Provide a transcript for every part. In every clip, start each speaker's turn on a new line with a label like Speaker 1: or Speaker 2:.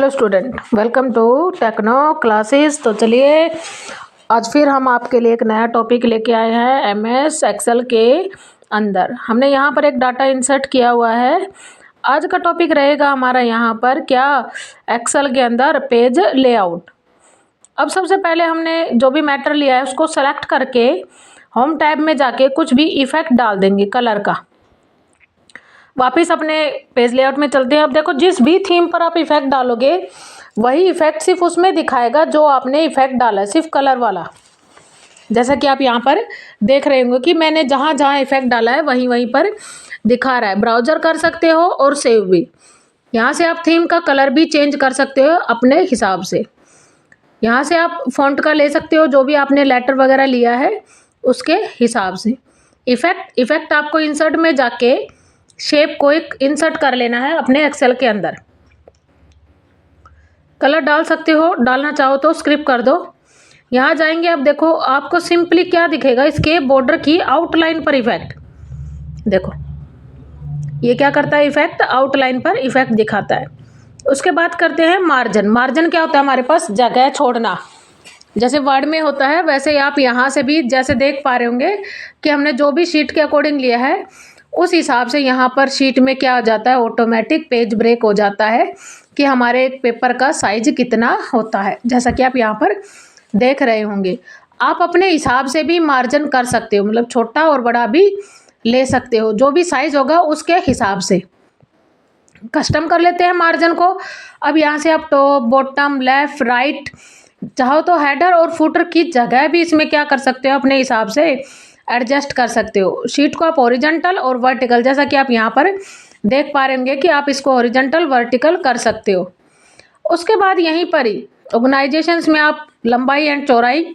Speaker 1: Hello student, welcome to Techno Classes. तो चलिए आज फिर हम आपके लिए एक नया टॉपिक लेके आए हैं एमएस एक्सेल के अंदर। हमने यहाँ पर एक डाटा इंसर्ट किया हुआ है। आज का टॉपिक रहेगा हमारा यहाँ पर क्या एक्सेल के अंदर पेज लेआउट। अब सबसे पहले हमने जो भी मैटर लिया है उसको सेलेक्ट करके होम टैब में जाके कुछ भी इफेक्ट डाल देंगे कलर का। वापिस अपने पेज लेआउट में चलते हैं। अब देखो जिस भी थीम पर आप इफेक्ट डालोगे वही इफेक्ट सिर्फ उसमें दिखाएगा जो आपने इफेक्ट डाला है, सिर्फ कलर वाला। जैसा कि आप यहाँ पर देख रहे होंगे कि मैंने जहाँ जहाँ इफेक्ट डाला है वहीं वहीं पर दिखा रहा है। ब्राउजर कर सकते हो और सेव भी। यहाँ से आप थीम का कलर भी चेंज कर सकते हो अपने हिसाब से। यहाँ से आप फॉन्ट का ले सकते हो जो भी आपने लेटर वगैरह लिया है उसके हिसाब से। इफेक्ट आपको इंसर्ट में जाके शेप को एक इंसर्ट कर लेना है अपने एक्सेल के अंदर। कलर डाल सकते हो, डालना चाहो तो स्क्रिप कर दो। यहाँ जाएंगे, अब देखो आपको सिंपली क्या दिखेगा, इसके बॉर्डर की आउटलाइन पर इफेक्ट। देखो ये क्या करता है, इफेक्ट आउटलाइन पर इफेक्ट दिखाता है। उसके बाद करते हैं मार्जिन। मार्जिन क्या होता है, हमारे पास जगह छोड़ना। जैसे वर्ड में होता है वैसे आप यहाँ से भी जैसे देख पा रहे होंगे कि हमने जो भी शीट के अकॉर्डिंग लिया है उस हिसाब से यहाँ पर शीट में क्या हो जाता है, ऑटोमेटिक पेज ब्रेक हो जाता है कि हमारे पेपर का साइज कितना होता है। जैसा कि आप यहाँ पर देख रहे होंगे। आप अपने हिसाब से भी मार्जिन कर सकते हो, मतलब छोटा और बड़ा भी ले सकते हो। जो भी साइज होगा उसके हिसाब से कस्टम कर लेते हैं मार्जिन को। अब यहाँ से आप टॉप, बॉटम, लेफ्ट, राइट, चाहो तो हेडर और फुटर की जगह भी इसमें क्या कर सकते हो, अपने हिसाब से एडजस्ट कर सकते हो। शीट को आप हॉरिजॉन्टल और वर्टिकल, जैसा कि आप यहाँ पर देख पा रहे होंगे कि आप इसको हॉरिजॉन्टल वर्टिकल कर सकते हो। उसके बाद यहीं पर ही ऑर्गेनाइजेशंस में आप लंबाई एंड चौड़ाई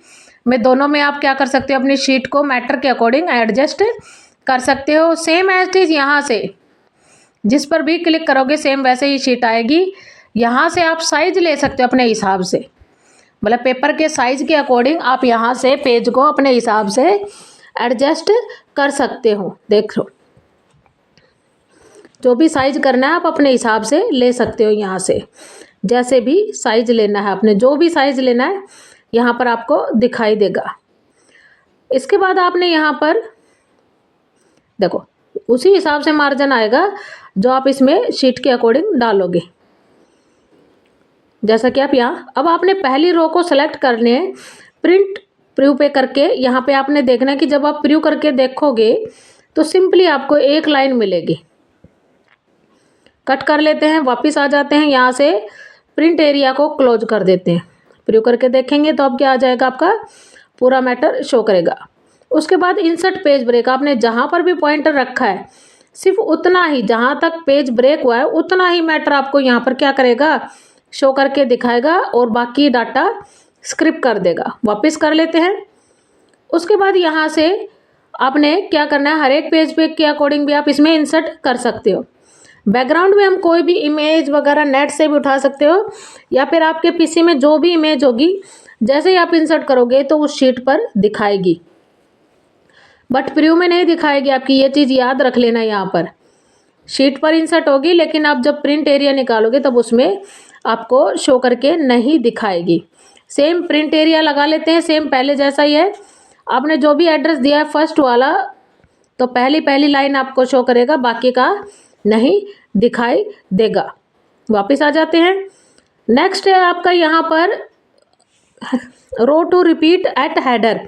Speaker 1: में दोनों में आप क्या कर सकते हो, अपनी शीट को मैटर के अकॉर्डिंग एडजस्ट कर सकते हो। सेम एज इट इज यहाँ से जिस पर भी क्लिक करोगे सेम वैसे ही शीट आएगी। यहाँ से आप साइज ले सकते हो अपने हिसाब से, मतलब पेपर के साइज के अकॉर्डिंग आप यहाँ से पेज को अपने हिसाब से एडजस्ट कर सकते हो। देख लो जो भी साइज करना है आप अपने हिसाब से ले सकते हो। यहाँ से जैसे भी साइज लेना है, आपने जो भी साइज लेना है यहाँ पर आपको दिखाई देगा। इसके बाद आपने यहाँ पर देखो उसी हिसाब से मार्जिन आएगा जो आप इसमें शीट के अकॉर्डिंग डालोगे। जैसा कि आप यहाँ, अब आपने पहली रो को सेलेक्ट करने हैं, प्रिंट प्रीव्यू पे करके यहाँ पे आपने देखना है कि जब आप प्रीव्यू करके देखोगे तो सिंपली आपको एक लाइन मिलेगी। कट कर लेते हैं, वापस आ जाते हैं, यहाँ से प्रिंट एरिया को क्लोज कर देते हैं। प्रीव्यू करके देखेंगे तो अब क्या आ जाएगा, आपका पूरा मैटर शो करेगा। उसके बाद इंसर्ट पेज ब्रेक, आपने जहाँ पर भी पॉइंटर रखा है सिर्फ उतना ही, जहाँ तक पेज ब्रेक हुआ है उतना ही मैटर आपको यहाँ पर क्या करेगा, शो करके दिखाएगा और बाकी डाटा स्क्रिप कर देगा। वापस कर लेते हैं। उसके बाद यहाँ से आपने क्या करना है, हर एक पेज पे के अकॉर्डिंग भी आप इसमें इंसर्ट कर सकते हो। बैकग्राउंड में हम कोई भी इमेज वगैरह नेट से भी उठा सकते हो या फिर आपके पीसी में जो भी इमेज होगी जैसे ही आप इंसर्ट करोगे तो उस शीट पर दिखाएगी, बट प्रीव्यू में नहीं दिखाएगी। आपकी ये चीज़ याद रख लेना, यहाँ पर शीट पर इंसर्ट होगी लेकिन आप जब प्रिंट एरिया निकालोगे तब उसमें आपको शो करके नहीं दिखाएगी। सेम प्रिंट एरिया लगा लेते हैं, सेम पहले जैसा ही है। आपने जो भी एड्रेस दिया है फर्स्ट वाला तो पहली लाइन आपको शो करेगा, बाकी का नहीं दिखाई देगा। वापस आ जाते हैं। नेक्स्ट है आपका यहाँ पर रो टू रिपीट एट हेडर।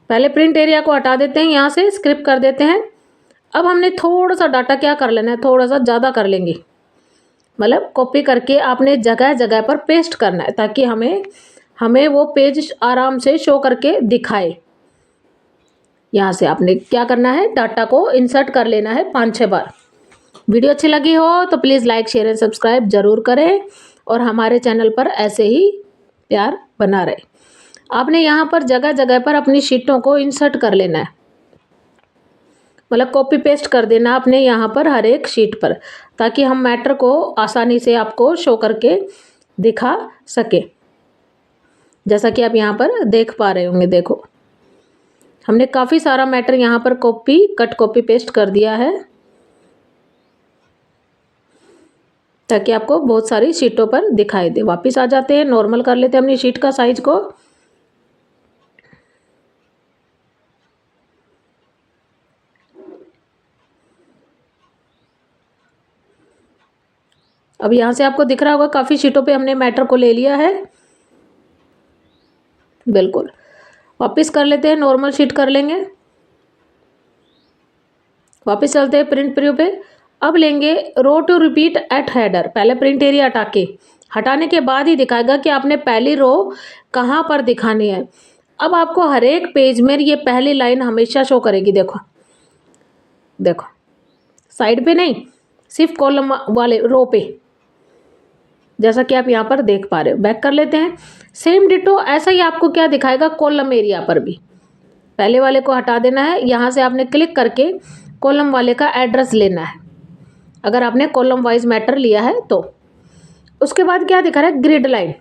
Speaker 1: पहले प्रिंट एरिया को हटा देते हैं, यहाँ से स्क्रिप कर देते हैं। अब हमने थोड़ा सा डाटा क्या कर लेना है, थोड़ा सा ज़्यादा कर लेंगे, मतलब कॉपी करके आपने जगह जगह पर पेस्ट करना है ताकि हमें वो पेज आराम से शो करके दिखाए। यहाँ से आपने क्या करना है, डाटा को इंसर्ट कर लेना है 5-6 बार। वीडियो अच्छी लगी हो तो please like, share and subscribe जरूर करें और हमारे चैनल पर ऐसे ही प्यार बना रहे। आपने यहाँ पर जगह जगह पर अपनी शीटों को इंसर्ट कर लेना है, मतलब कॉपी पेस्ट कर देना आपने यहाँ पर हर एक शीट पर, ताकि हम मैटर को आसानी से आपको शो करके दिखा सके। जैसा कि आप यहाँ पर देख पा रहे होंगे, देखो हमने काफ़ी सारा मैटर यहाँ पर कॉपी पेस्ट कर दिया है। ताकि आपको बहुत सारी शीटों पर दिखाई दे। वापस आ जाते हैं, नॉर्मल कर लेते हैं अपनी शीट का साइज को। अब यहाँ से आपको दिख रहा होगा काफ़ी शीटों पे हमने मैटर को ले लिया है। बिल्कुल, वापस कर लेते हैं, नॉर्मल शीट कर लेंगे। वापस चलते हैं प्रिंट प्रीव्यू पे। अब लेंगे रो टू रिपीट एट हेडर। पहले प्रिंट एरिया हटाने के बाद ही दिखाएगा कि आपने पहली रो कहाँ पर दिखानी है। अब आपको हर एक पेज में ये पहली लाइन हमेशा शो करेगी। देखो देखो, साइड पे नहीं, सिर्फ कॉलम वाले रो पे, जैसा कि आप यहाँ पर देख पा रहे हो। बैक कर लेते हैं। सेम डिटो ऐसा ही आपको क्या दिखाएगा कॉलम एरिया पर भी। पहले वाले को हटा देना है, यहाँ से आपने क्लिक करके कॉलम वाले का एड्रेस लेना है, अगर आपने कॉलम वाइज मैटर लिया है तो। उसके बाद क्या दिखा रहा है, ग्रिड लाइन।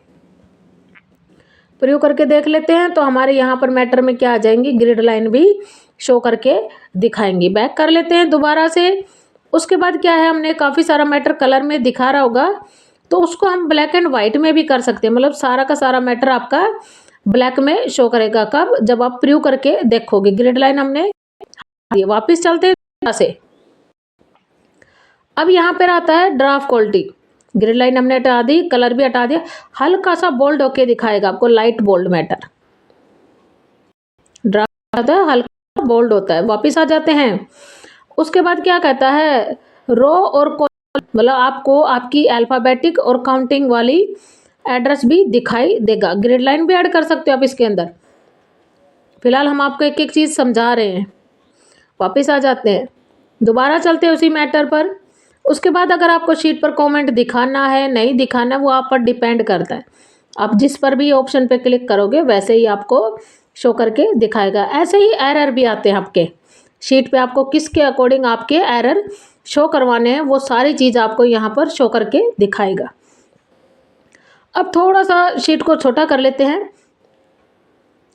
Speaker 1: प्रयोग करके देख लेते हैं तो हमारे यहाँ पर मैटर में क्या आ जाएंगी, ग्रिड लाइन भी शो करके दिखाएंगी। बैक कर लेते हैं दोबारा से। उसके बाद क्या है, हमने काफ़ी सारा मैटर कलर में दिखा रहा होगा तो उसको हम ब्लैक एंड वाइट में भी कर सकते हैं। मतलब सारा का सारा मैटर आपका ब्लैक में शो करेगा। कब, जब आप प्रीव्यू करके देखोगे। ग्रिड लाइन हमने वापस चलते हैं से। अब यहाँ पर आता है ड्राफ्ट क्वालिटी। ग्रिड लाइन हमने हटा दी, कलर भी हटा दिया, हल्का सा बोल्ड होके दिखाएगा आपको, लाइट बोल्ड मैटर। ड्राफ्ट आता है हल्का बोल्ड होता है। वापस आ जाते हैं। उसके बाद क्या कहता है, रो और मतलब आपको आपकी अल्फाबेटिक और काउंटिंग वाली एड्रेस भी दिखाई देगा। ग्रिड लाइन भी ऐड कर सकते हो आप इसके अंदर। फिलहाल हम आपको एक एक चीज़ समझा रहे हैं। वापस आ जाते हैं, दोबारा चलते हैं उसी मैटर पर। उसके बाद अगर आपको शीट पर कमेंट दिखाना है नहीं दिखाना, वो आप पर डिपेंड करता है। आप जिस पर भी ऑप्शन पे क्लिक करोगे वैसे ही आपको शो करके दिखाएगा। ऐसे ही एरर भी आते हैं आपके शीट पे, आपको किसके अकॉर्डिंग आपके एरर शो करवाने हैं वो सारी चीज़ आपको यहाँ पर शो करके दिखाएगा। अब थोड़ा सा शीट को छोटा कर लेते हैं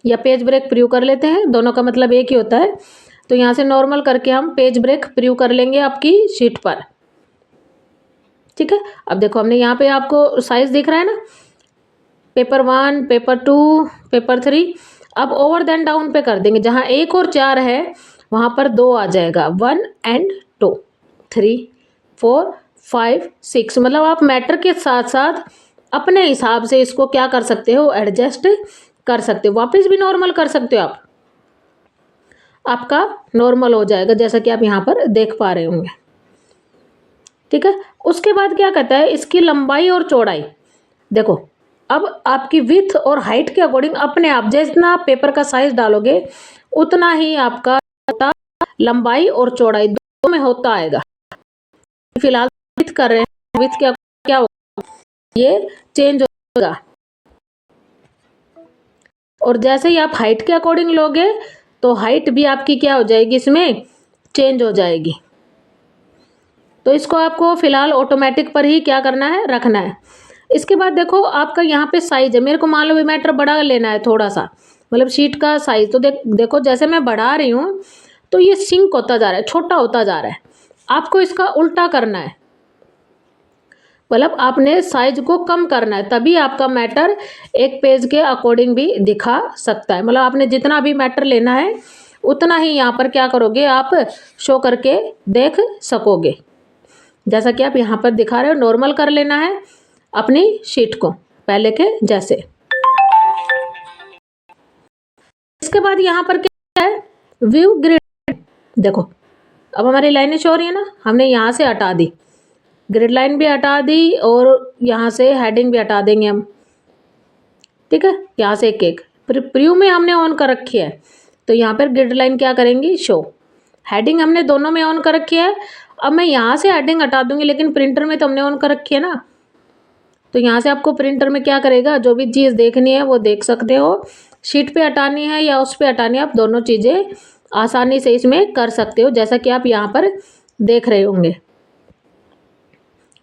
Speaker 1: या पेज ब्रेक प्रीव्यू कर लेते हैं, दोनों का मतलब एक ही होता है। तो यहाँ से नॉर्मल करके हम पेज ब्रेक प्रीव्यू कर लेंगे आपकी शीट पर। ठीक है, अब देखो हमने यहाँ पे आपको साइज दिख रहा है ना, पेपर 1, पेपर 2, पेपर 3। अब ओवर देन डाउन पे कर देंगे, जहाँ 1 और 4 है वहाँ पर 2 आ जाएगा, 1 एंड 2, 3, 4, 5, 6। मतलब आप मैटर के साथ साथ अपने हिसाब से इसको क्या कर सकते हो, एडजस्ट कर सकते हो। वापस भी नॉर्मल कर सकते हो आप, आपका नॉर्मल हो जाएगा जैसा कि आप यहाँ पर देख पा रहे होंगे। ठीक है, उसके बाद क्या कहता है, इसकी लंबाई और चौड़ाई। देखो अब आपकी विड्थ और हाइट के अकॉर्डिंग अपने आप जितना आप पेपर का साइज डालोगे उतना ही आपका लंबाई और चौड़ाई दोनों में होता आएगा। फिलहाल विड्थ कर रहे हैं, विड्थ क्या होगा, ये चेंज होगा। और जैसे ही आप हाइट के अकॉर्डिंग लोगे तो हाइट भी आपकी क्या हो जाएगी, इसमें चेंज हो जाएगी। तो इसको आपको फिलहाल ऑटोमेटिक पर ही क्या करना है, रखना है। इसके बाद देखो आपका यहाँ पे साइज है, मेरे को मान लो मैटर बड़ा लेना है थोड़ा सा, मतलब शीट का साइज। तो देखो जैसे मैं बढ़ा रही हूँ तो ये सिंक होता जा रहा है, छोटा होता जा रहा है। आपको इसका उल्टा करना है, मतलब आपने साइज को कम करना है, तभी आपका मैटर एक पेज के अकॉर्डिंग भी दिखा सकता है। मतलब आपने जितना भी मैटर लेना है उतना ही यहाँ पर क्या करोगे, आप शो करके देख सकोगे। जैसा कि आप यहाँ पर दिखा रहे हो, नॉर्मल कर लेना है अपनी शीट को पहले के जैसे। इसके बाद यहाँ पर क्या है, व्यू ग्रिड। देखो अब हमारी लाइनें शो हो रही है ना, हमने यहाँ से हटा दी, ग्रिड लाइन भी हटा दी और यहाँ से हेडिंग भी हटा देंगे हम। ठीक है, यहाँ से एक एक प्रीव्यू में हमने ऑन कर रखी है तो यहाँ पर ग्रिड लाइन क्या करेंगी, शो। हेडिंग हमने दोनों में ऑन कर रखी है। अब मैं यहाँ से हेडिंग हटा दूंगी, लेकिन प्रिंटर में तो हमने ऑन कर रखी है ना, तो यहाँ से आपको प्रिंटर में क्या करेगा, जो भी चीज़ देखनी है वो देख सकते हो। शीट पे हटानी है या उस पे हटानी है, आप दोनों चीज़ें आसानी से इसमें कर सकते हो, जैसा कि आप यहाँ पर देख रहे होंगे।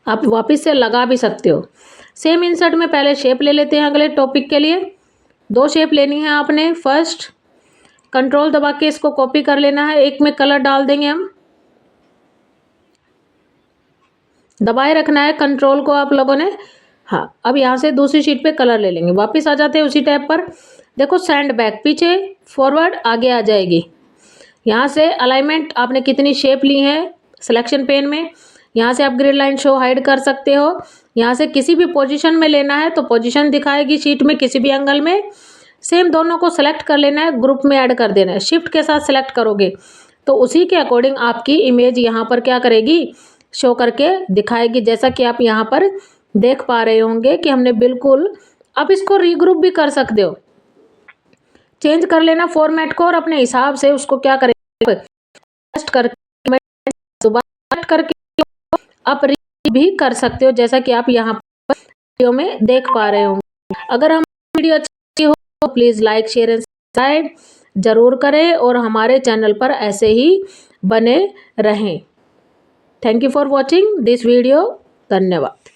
Speaker 1: आप वापस से लगा भी सकते हो। सेम इंसर्ट में पहले शेप ले लेते हैं अगले टॉपिक के लिए। 2 शेप लेनी है आपने। फर्स्ट कंट्रोल दबा के इसको कॉपी कर लेना है, एक में कलर डाल देंगे हम। दबाए रखना है कंट्रोल को आप लोगों ने। हाँ, अब यहाँ से दूसरी शीट पे कलर ले लेंगे। वापस आ जाते हैं उसी टैब पर। देखो सेंड बैक, पीछे फॉरवर्ड आगे आ जाएगी। यहाँ से अलाइनमेंट आपने कितनी शेप ली है सिलेक्शन पेन में, यहाँ से आप ग्रिड लाइन शो हाइड कर सकते हो। यहाँ से किसी भी पोजीशन में लेना है तो पोजीशन दिखाएगी शीट में किसी भी एंगल में। सेम दोनों को सेलेक्ट कर लेना है, ग्रुप में ऐड कर देना है। शिफ्ट के साथ सेलेक्ट करोगे तो उसी के अकॉर्डिंग आपकी इमेज यहाँ पर क्या करेगी, शो करके दिखाएगी। जैसा कि आप यहाँ पर देख पा रहे होंगे कि हमने बिल्कुल, आप इसको रीग्रुप भी कर सकते हो, चेंज कर लेना फॉर्मेट को और अपने हिसाब से उसको क्या करेंगे, एडजस्ट करके दोबारा करके आप भी कर सकते हो, जैसा कि आप यहाँ पर वीडियो में देख पा रहे होंगे। अगर हम वीडियो अच्छी हो तो please like share and subscribe जरूर करें और हमारे चैनल पर ऐसे ही बने रहें। Thank you for watching this video. धन्यवाद।